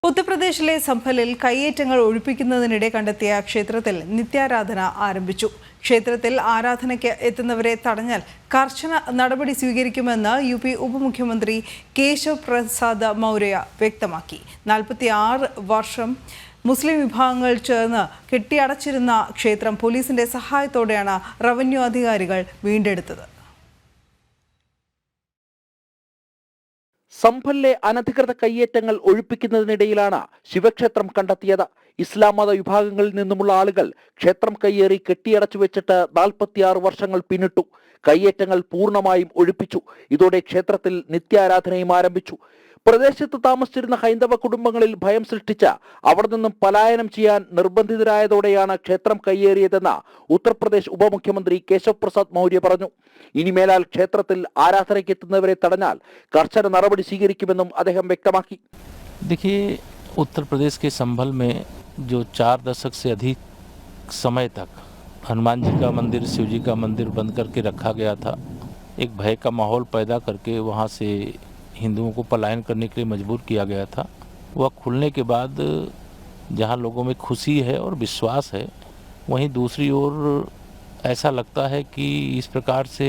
ഉത്തർപ്രദേശിലെ സംഭലിൽ കയ്യേറ്റങ്ങൾ ഒഴിപ്പിക്കുന്നതിനിടെ കണ്ടെത്തിയ ക്ഷേത്രത്തിൽ നിത്യാരാധന ആരംഭിച്ചു. ക്ഷേത്രത്തിൽ ആരാധനയ്ക്ക് എത്തുന്നവരെ തടഞ്ഞാൽ കർശന നടപടി സ്വീകരിക്കുമെന്ന് UP ഉപമുഖ്യമന്ത്രി കേശവ് പ്രസാദ് മൗര്യ വ്യക്തമാക്കി. 46 വർഷം മുസ്ലിം വിഭാഗങ്ങൾ ചേർന്ന് കെട്ടിയടച്ചിരുന്ന ക്ഷേത്രം പോലീസിന്റെ സഹായത്തോടെയാണ് റവന്യൂ അധികാരികൾ വീണ്ടെടുത്തത്. സംഭലിലെ അനധികൃത കയ്യേറ്റങ്ങൾ ഒഴിപ്പിക്കുന്നതിനിടയിലാണ് ശിവക്ഷേത്രം കണ്ടെത്തിയത്. ഇസ്ലാം മത വിഭാഗങ്ങളിൽ നിന്നുമുള്ള ആളുകൾ ക്ഷേത്രം കയ്യേറി കെട്ടിയടച്ചു വെച്ചിട്ട് 46 വർഷങ്ങൾ പിന്നിട്ടു. കയ്യേറ്റങ്ങൾ പൂർണ്ണമായും ഒഴിപ്പിച്ചു. ഇതോടെ ക്ഷേത്രത്തിൽ നിത്യാരാധനയും ആരംഭിച്ചു. പ്രദേശത്ത് താമസിച്ചിരുന്ന ഹൈന്ദവ കുടുംബങ്ങളിൽ ഭയം സൃഷ്ടിച്ച് അവിടെ നിന്നും പലായനം ചെയ്യാൻ നിർബന്ധിതരായതോടെയാണ് ക്ഷേത്രം കയ്യേറിയതെന്ന് ഉത്തർപ്രദേശ് ഉപമുഖ്യമന്ത്രി കേശവ് പ്രസാദ് മൗര്യ പറഞ്ഞു. ഇനിമേലാൽ ക്ഷേത്രത്തിൽ ആരാധനയ്ക്ക് എത്തുന്നവരെ തടഞ്ഞാൽ കർശന നടപടി സ്വീകരിക്കുമെന്നും അദ്ദേഹം വ്യക്തമാക്കി. देखिए, उत्तर प्रदेश के संभल में जो 4 दशक से अधिक समय तक हनुमान जी का मंदिर, शिव जी का मंदिर बंद करके रखा गया था, एक भय का माहौल पैदा करके वहाँ से हिंदुओं को पलायन करने के लिए मजबूर किया गया था। वह खुलने के बाद जहाँ लोगों में खुशी है और विश्वास है, वहीं दूसरी ओर ऐसा लगता है कि इस प्रकार से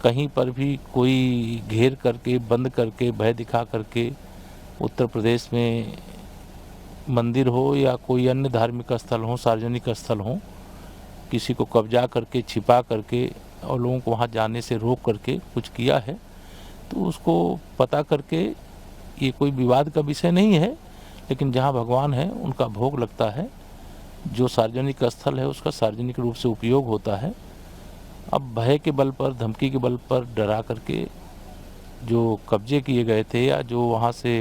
कहीं पर भी कोई घेर करके, बंद करके, भय दिखा करके उत्तर प्रदेश में मंदिर हो या कोई अन्य धार्मिक स्थल हो, सार्वजनिक स्थल हो, किसी को कब्जा करके, छिपा करके और लोगों को वहाँ जाने से रोक करके कुछ किया है, तो उसको पता करके, ये कोई विवाद का विषय नहीं है, लेकिन जहाँ भगवान है उनका भोग लगता है, जो सार्वजनिक स्थल है उसका सार्वजनिक रूप से उपयोग होता है। अब भय के बल पर, धमकी के बल पर डरा करके जो कब्जे किए गए थे या जो वहाँ से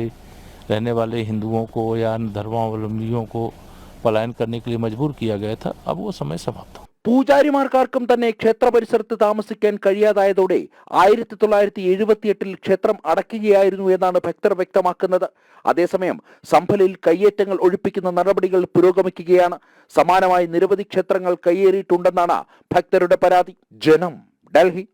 रहने वाले हिंदुओं को या अन्य धर्मावलंबियों को पलायन करने के लिए मजबूर किया गया था, अब वो समय समाप्त हो. പൂജാരിമാർക്കാർക്കും തന്നെ ക്ഷേത്ര പരിസരത്ത് താമസിക്കാൻ കഴിയാതായതോടെ 1978 ക്ഷേത്രം അടയ്ക്കുകയായിരുന്നു എന്നാണ് ഭക്തർ വ്യക്തമാക്കുന്നത്. അതേസമയം സംഭലിൽ കയ്യേറ്റങ്ങൾ ഒഴിപ്പിക്കുന്ന നടപടികൾ പുരോഗമിക്കുകയാണ്. സമാനമായി നിരവധി ക്ഷേത്രങ്ങൾ കയ്യേറിയിട്ടുണ്ടെന്നാണ് ഭക്തരുടെ പരാതി. ജനം, ഡൽഹി.